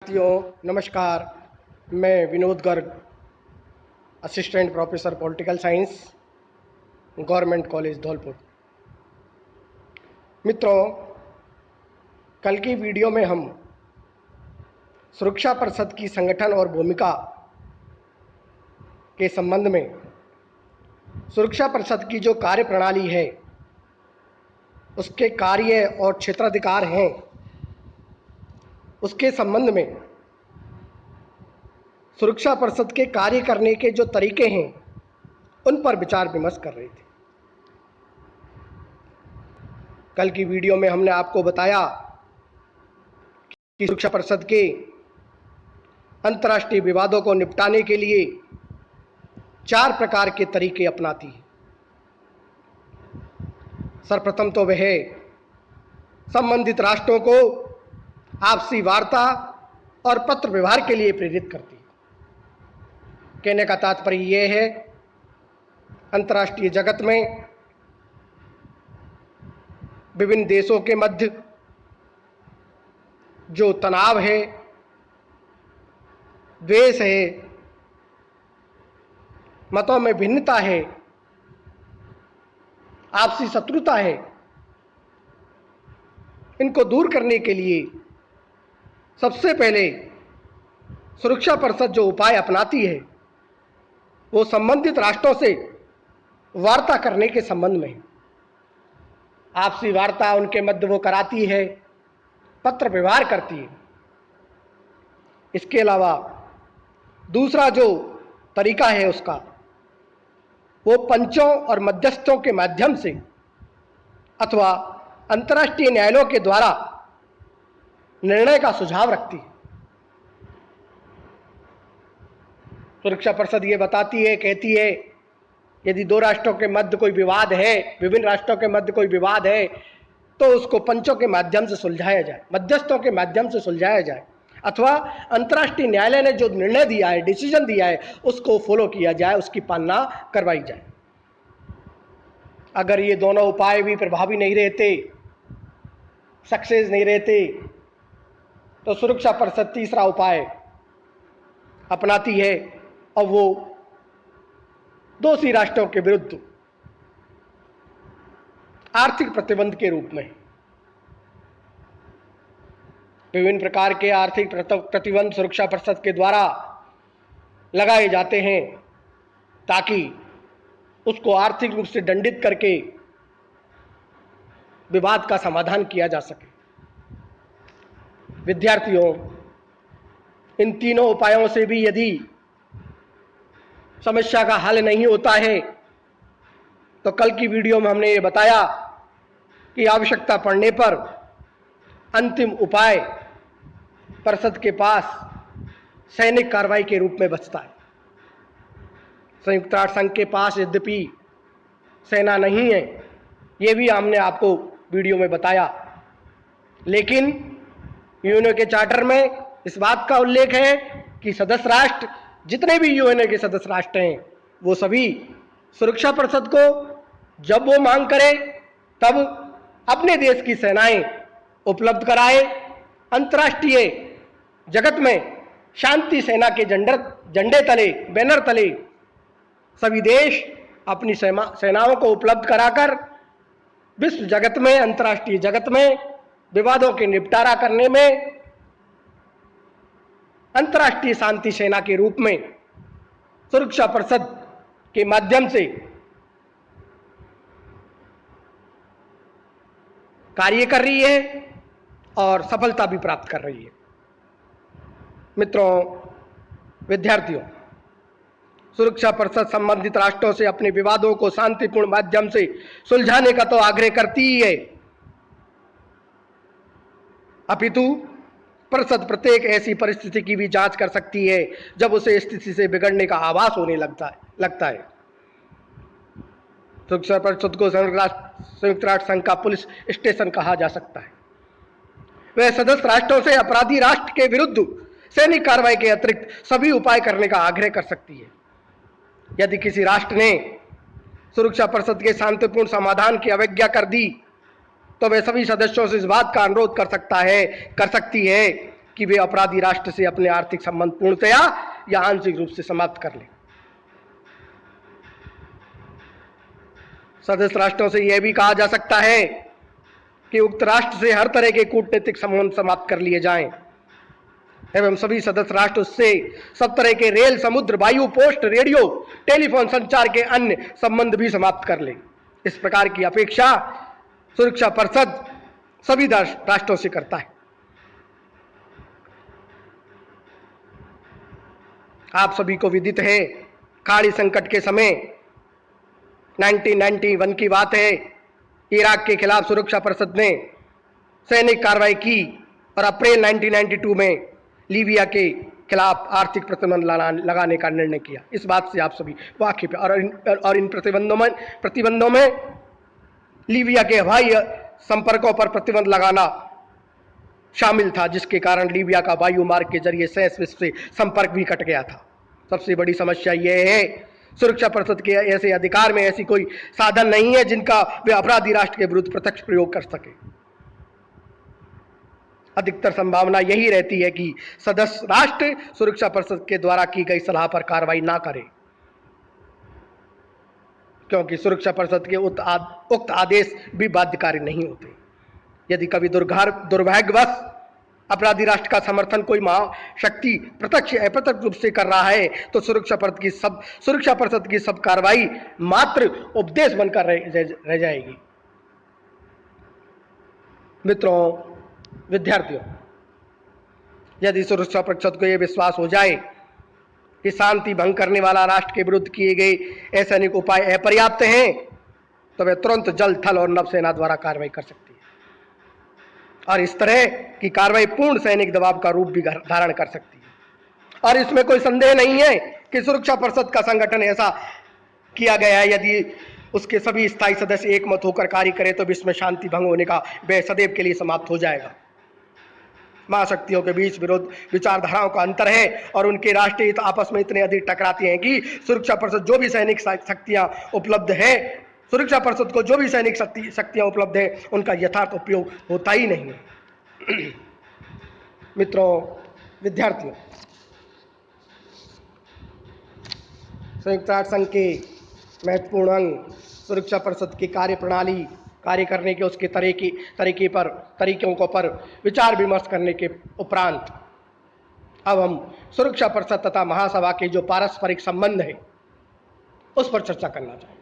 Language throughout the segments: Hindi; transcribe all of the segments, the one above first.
साथियों नमस्कार। मैं Vinod Garg, assistant professor political science, government college Dholpur. मित्रों, कल की वीडियो में हम सुरक्षा परिषद की संगठन और भूमिका के संबंध में सुरक्षा परिषद की जो कार्य प्रणाली है, उसके कार्य और क्षेत्राधिकार हैं, उसके संबंध में सुरक्षा परिषद के कार्य करने के जो तरीके हैं उन पर विचार विमर्श कर रहे थे। कल की वीडियो में हमने आपको बताया कि सुरक्षा परिषद के अंतर्राष्ट्रीय विवादों को निपटाने के लिए 4 प्रकार के तरीके अपनाती है। सर्वप्रथम तो वह संबंधित राष्ट्रों को आपसी वार्ता और पत्र व्यवहार के लिए प्रेरित करती है। कहने का तात्पर्य यह है, अंतर्राष्ट्रीय जगत में विभिन्न देशों के मध्य जो तनाव है, द्वेष है, मतों में भिन्नता है, आपसी शत्रुता है, इनको दूर करने के लिए सबसे पहले सुरक्षा परिषद जो उपाय अपनाती है वो संबंधित राष्ट्रों से वार्ता करने के संबंध में है। आपसी वार्ता उनके मध्य वो कराती है, पत्र व्यवहार करती है। इसके अलावा दूसरा जो तरीका है उसका, वो पंचों और मध्यस्थों के माध्यम से अथवा अंतर्राष्ट्रीय न्यायालयों के द्वारा निर्णय का सुझाव रखती है। सुरक्षा परिषद ये बताती है, कहती है, यदि 2 राष्ट्रों के मध्य कोई विवाद है, विभिन्न राष्ट्रों के मध्य कोई विवाद है, तो उसको पंचों के माध्यम से सुलझाया जाए, मध्यस्थों के माध्यम से सुलझाया जाए, अथवा अंतर्राष्ट्रीय न्यायालय ने जो निर्णय दिया है, डिसीजन दिया है, उसको फॉलो किया जाए, उसकी पालना करवाई जाए। अगर ये दोनों उपाय भी प्रभावी नहीं रहते, सक्सेस नहीं रहते, तो सुरक्षा परिषद तीसरा उपाय अपनाती है और वो दोषी राष्ट्रों के विरुद्ध आर्थिक प्रतिबंध के रूप में विभिन्न प्रकार के आर्थिक प्रतिबंध सुरक्षा परिषद के द्वारा लगाए जाते हैं ताकि उसको आर्थिक रूप से दंडित करके विवाद का समाधान किया जा सके। विद्यार्थियों, इन तीनों उपायों से भी यदि समस्या का हल नहीं होता है तो कल की वीडियो में हमने ये बताया कि आवश्यकता पड़ने पर अंतिम उपाय परिषद के पास सैनिक कार्रवाई के रूप में बचता है। संयुक्त राष्ट्र संघ के पास यद्यपि सेना नहीं है, ये भी हमने आपको वीडियो में बताया, लेकिन यूएनओ के चार्टर में इस बात का उल्लेख है कि सदस्य राष्ट्र, जितने भी यूएनओ के सदस्य राष्ट्र हैं, वो सभी सुरक्षा परिषद को जब वो मांग करे तब अपने देश की सेनाएं उपलब्ध कराए। अंतर्राष्ट्रीय जगत में शांति सेना के झंडे तले, बैनर तले सभी देश अपनी सेनाओं को उपलब्ध कराकर विश्व जगत में, अंतर्राष्ट्रीय जगत में विवादों के निपटारा करने में अंतर्राष्ट्रीय शांति सेना के रूप में सुरक्षा परिषद के माध्यम से कार्य कर रही है और सफलता भी प्राप्त कर रही है। मित्रों, विद्यार्थियों, सुरक्षा परिषद संबंधित राष्ट्रों से अपने विवादों को शांतिपूर्ण माध्यम से सुलझाने का तो आग्रह करती ही है, अपितु परिषद प्रत्येक ऐसी परिस्थिति की भी जांच कर सकती है जब उसे स्थिति से बिगड़ने का आभास होने लगता है। सुरक्षा परिषद को संयुक्त राष्ट्र संघ का पुलिस स्टेशन कहा जा सकता है। वह सदस्य राष्ट्रों से अपराधी राष्ट्र के विरुद्ध सैनिक कार्रवाई के अतिरिक्त सभी उपाय करने का आग्रह कर सकती है। यदि किसी राष्ट्र ने सुरक्षा परिषद के शांतिपूर्ण समाधान की अवज्ञा कर दी तो वह सभी सदस्यों से इस बात का अनुरोध कर सकती है कि वे अपराधी राष्ट्र से अपने आर्थिक संबंध पूर्णतया या आंशिक रूप से समाप्त कर लें। सदस्य राष्ट्रों से यह भी कहा जा सकता है कि उक्त राष्ट्र से हर तरह के कूटनीतिक संबंध समाप्त कर लिए जाएं एवं सभी सदस्य राष्ट्र उससे सब तरह के रेल, समुद्र, वायु, पोस्ट, रेडियो, टेलीफोन संचार के अन्य संबंध भी समाप्त कर लें। इस प्रकार की अपेक्षा सुरक्षा परिषद सभी राष्ट्रों से करता है। आप सभी को विदित है, खाड़ी संकट के समय 1991 की बात है, इराक के खिलाफ सुरक्षा परिषद ने सैनिक कार्रवाई की और अप्रैल 1992 में लीबिया के खिलाफ आर्थिक प्रतिबंध लगाने का निर्णय किया। इस बात से आप सभी वाकिफ हैं। और इन प्रतिबंधों में लीबिया के हवाई संपर्कों पर प्रतिबंध लगाना शामिल था, जिसके कारण लीबिया का वायु मार्ग के जरिए शेष विश्व से संपर्क भी कट गया था। सबसे बड़ी समस्या यह है, सुरक्षा परिषद के ऐसे अधिकार में ऐसी कोई साधन नहीं है जिनका वे अपराधी राष्ट्र के विरुद्ध प्रत्यक्ष प्रयोग कर सके। अधिकतर संभावना यही रहती है कि सदस्य राष्ट्र सुरक्षा परिषद के द्वारा की गई सलाह पर कार्रवाई ना करें, क्योंकि सुरक्षा परिषद के उक्त आदेश भी बाध्यकारी नहीं होते। यदि कभी दुर्भाग्यवश अपराधी राष्ट्र का समर्थन कोई महाशक्ति प्रत्यक्ष या अप्रत्यक्ष रूप से कर रहा है, तो सुरक्षा परिषद की सब कार्रवाई मात्र उपदेश बनकर रह जाएगी। मित्रों, विद्यार्थियों, यदि सुरक्षा परिषद को यह विश्वास हो जाए कि शांति भंग करने वाला राष्ट्र के विरुद्ध किए गए असैनिक उपाय अपर्याप्त हैं, तो वे तुरंत जल, थल और नौसेना द्वारा कार्रवाई कर सकती है और इस तरह की कार्रवाई पूर्ण सैनिक दबाव का रूप भी धारण कर सकती है। और इसमें कोई संदेह नहीं है कि सुरक्षा परिषद का संगठन ऐसा किया गया है, यदि उसके सभी स्थायी सदस्य एकमत होकर कार्य करें तो विश्व में शांति भंग होने का भय सदैव के लिए समाप्त हो जाएगा। महाशक्तियों के बीच विरोध विचारधाराओं का अंतर है और उनके राष्ट्रीय हित आपस में इतने अधिक टकराते हैं कि सुरक्षा परिषद जो भी सैनिक शक्तियां उपलब्ध है उनका यथार्थ उपयोग होता ही नहीं है। मित्रों, विद्यार्थियों, संयुक्त राष्ट्र संघ के महत्वपूर्ण अंग सुरक्षा परिषद की कार्यप्रणाली, कार्य करने के उसके तरीकों पर विचार विमर्श करने के उपरांत अब हम सुरक्षा परिषद तथा महासभा के जो पारस्परिक संबंध है उस पर चर्चा करना चाहेंगे।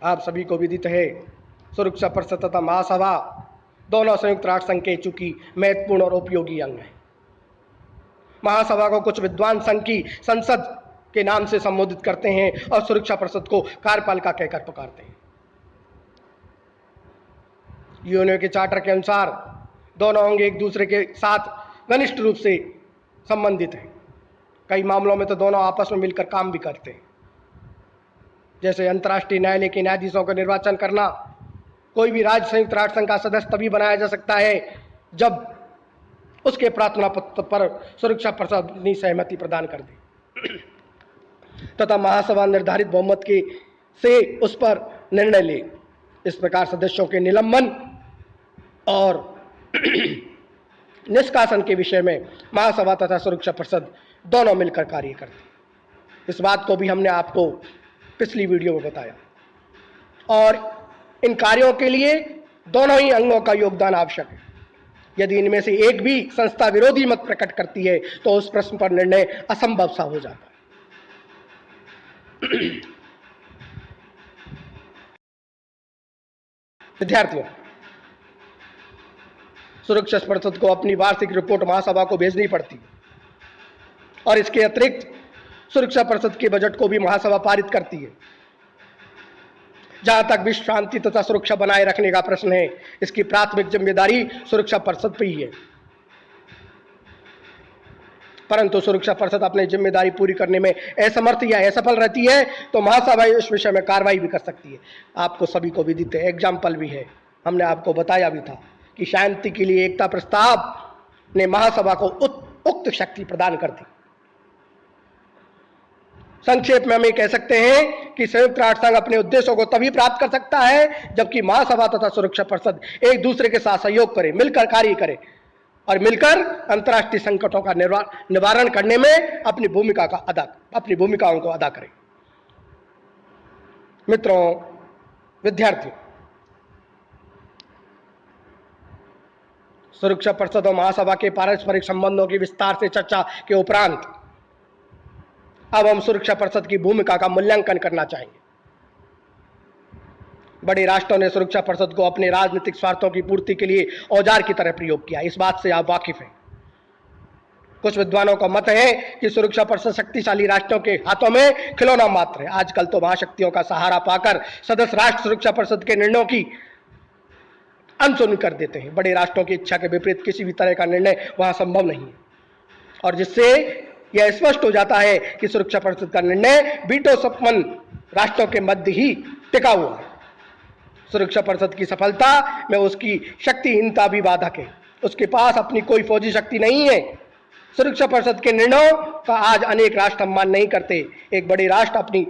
आप सभी को विदित है, सुरक्षा परिषद तथा महासभा दोनों संयुक्त राष्ट्र संघ के चूंकि महत्वपूर्ण और उपयोगी अंग हैं। महासभा को कुछ विद्वान संघ की संसद के नाम से संबोधित करते हैं और सुरक्षा परिषद को कार्यपालिका कहकर पुकारते हैं। यूएनओ के चार्टर के अनुसार दोनों अंग एक दूसरे के साथ घनिष्ठ रूप से संबंधित हैं। कई मामलों में तो दोनों आपस में मिलकर काम भी करते हैं, जैसे अंतर्राष्ट्रीय न्यायालय के न्यायाधीशों का निर्वाचन करना। कोई भी राज्य संयुक्त राष्ट्र संघ का सदस्य तभी बनाया जा सकता है जब उसके प्रार्थना पत्र पर सुरक्षा परिषद अपनी सहमति प्रदान कर दे तथा महासभा निर्धारित बहुमत से उस पर निर्णय ले। इस प्रकार सदस्यों के निलंबन और निष्कासन के विषय में महासभा तथा सुरक्षा परिषद दोनों मिलकर कार्य करते। इस बात को भी हमने आपको पिछली वीडियो में बताया और इन कार्यों के लिए दोनों ही अंगों का योगदान आवश्यक है। यदि इनमें से एक भी संस्था विरोधी मत प्रकट करती है तो उस प्रश्न पर निर्णय असंभव सा हो जाता है। विद्यार्थियों, सुरक्षा परिषद को अपनी वार्षिक रिपोर्ट महासभा को भेजनी पड़ती है और इसके अतिरिक्त सुरक्षा परिषद के बजट को भी महासभा पारित करती है। जहां तक विश्व शांति तथा सुरक्षा बनाए रखने का प्रश्न है, इसकी प्राथमिक जिम्मेदारी सुरक्षा परिषद पर ही है, परंतु सुरक्षा परिषद अपनी जिम्मेदारी पूरी करने में असमर्थ या असफल रहती है तो महासभा इस विषय में कार्रवाई भी कर सकती है। आपको सभी को विदित है, एग्जाम्पल भी है, हमने आपको बताया भी था कि शांति के लिए एकता प्रस्ताव ने महासभा को उक्त शक्ति प्रदान कर दी। संक्षेप में हम ये कह सकते हैं कि संयुक्त राष्ट्र संघ अपने उद्देश्यों को तभी प्राप्त कर सकता है जबकि महासभा तथा सुरक्षा परिषद एक दूसरे के साथ सहयोग करे, मिलकर कार्य करे और मिलकर अंतर्राष्ट्रीय संकटों का निवारण करने में अपनी भूमिकाओं को अदा करे। मित्रों, विद्यार्थियों, सुरक्षा परिषद और महासभा के पारस्परिक संबंधों की विस्तार से चर्चा के उपरांत अब हम सुरक्षा परिषद की भूमिका का मूल्यांकन करना चाहेंगे। बड़े राष्ट्रों ने सुरक्षा परिषद को अपने राजनीतिक स्वार्थों की पूर्ति के लिए औजार की तरह प्रयोग किया, इस बात से आप वाकिफ हैं। कुछ विद्वानों का मत है कि सुरक्षा परिषद शक्तिशाली राष्ट्रों के हाथों में खिलौना मात्र है। आजकल तो महाशक्तियों का सहारा पाकर सदस्य राष्ट्र सुरक्षा परिषद के निर्णयों की अनसुनी कर देते हैं। बड़े राष्ट्रों की इच्छा के विपरीत किसी भी तरह का निर्णय वहां संभव नहीं है, और जिससे यह स्पष्ट हो जाता है कि सुरक्षा परिषद का निर्णय वीटो संपन्न राष्ट्रों के मध्य ही टिका हुआ है। सुरक्षा परिषद की सफलता में उसकी शक्तिहीनता भी बाधक है। उसके पास अपनी कोई फौजी शक्ति नहीं है। सुरक्षा परिषद के निर्णयों का आज अनेक राष्ट्र सम्मान नहीं करते। एक बड़े राष्ट्र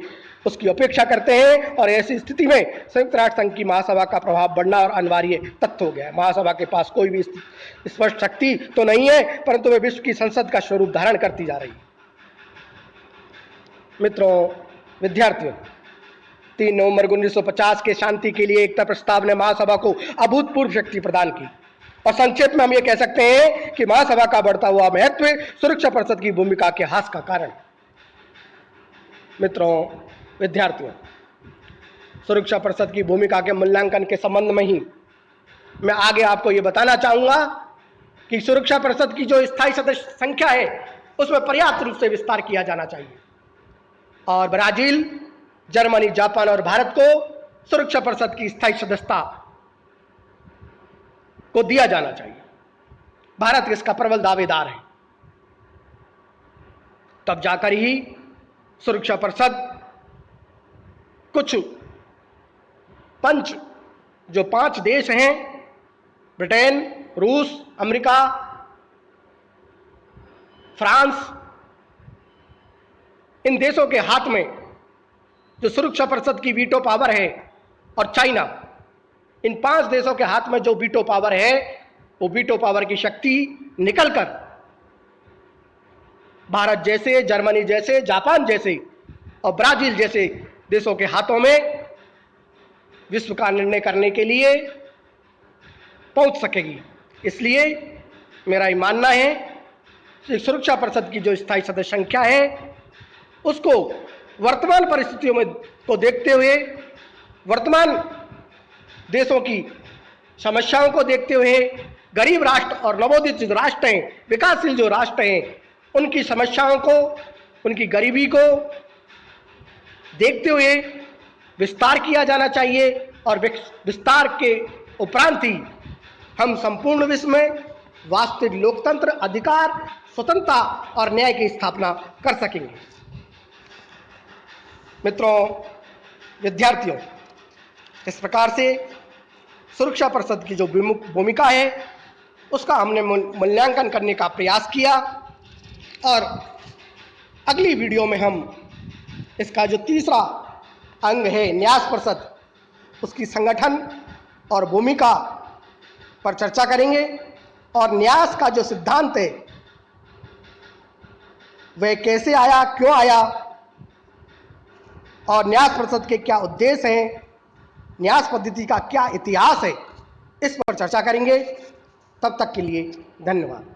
उसकी अपेक्षा करते हैं, और ऐसी स्थिति में संयुक्त राष्ट्र संघ की महासभा का प्रभाव बढ़ना और अनिवार्य तथ्य हो गया है। महासभा के पास कोई भी स्पष्ट शक्ति तो नहीं है, परंतु वे विश्व की संसद का स्वरूप धारण करती जा रही है। मित्रों, विद्यार्थियों, 3 नवंबर 1950 के शांति के लिए एकता प्रस्ताव ने महासभा को अभूतपूर्व शक्ति प्रदान की, और संक्षेप में हम ये कह सकते हैं कि महासभा का बढ़ता हुआ महत्व सुरक्षा परिषद की भूमिका के ह्रास का कारण। मित्रों, विद्यार्थियों, सुरक्षा परिषद की भूमिका के मूल्यांकन के संबंध में ही मैं आगे आपको ये बताना चाहूंगा कि सुरक्षा परिषद की जो स्थायी सदस्य संख्या है उसमें पर्याप्त रूप से विस्तार किया जाना चाहिए, और ब्राजील, जर्मनी, जापान और भारत को सुरक्षा परिषद की स्थायी सदस्यता को दिया जाना चाहिए। भारत इसका प्रबल दावेदार है। तब जाकर ही सुरक्षा परिषद कुछ जो 5 देश हैं, ब्रिटेन, रूस, अमेरिका, फ्रांस, इन देशों के हाथ में जो सुरक्षा परिषद की वीटो पावर है, और चाइना, इन 5 देशों के हाथ में जो वीटो पावर है, वो वीटो पावर की शक्ति निकलकर भारत जैसे, जर्मनी जैसे, जापान जैसे और ब्राजील जैसे देशों के हाथों में विश्व का निर्णय करने के लिए पहुंच सकेगी। इसलिए मेरा ये मानना है कि सुरक्षा परिषद की जो स्थायी सदस्य संख्या है उसको वर्तमान परिस्थितियों में को देखते हुए, वर्तमान देशों की समस्याओं को देखते हुए, गरीब राष्ट्र और नवोदित जो राष्ट्र हैं, विकासशील जो राष्ट्र हैं, उनकी समस्याओं को, उनकी गरीबी को देखते हुए विस्तार किया जाना चाहिए, और विस्तार के उपरांत ही हम संपूर्ण विश्व में वास्तविक लोकतंत्र, अधिकार, स्वतंत्रता और न्याय की स्थापना कर सकेंगे। मित्रों, विद्यार्थियों, इस प्रकार से सुरक्षा परिषद की जो भूमिका है उसका हमने मूल्यांकन करने का प्रयास किया, और अगली वीडियो में हम इसका जो तीसरा अंग है, न्यास परिषद, उसकी संगठन और भूमिका पर चर्चा करेंगे, और न्यास का जो सिद्धांत है वह कैसे आया, क्यों आया, और न्यास परिषद के क्या उद्देश्य हैं, न्यास पद्धति का क्या इतिहास है, इस पर चर्चा करेंगे। तब तक के लिए धन्यवाद।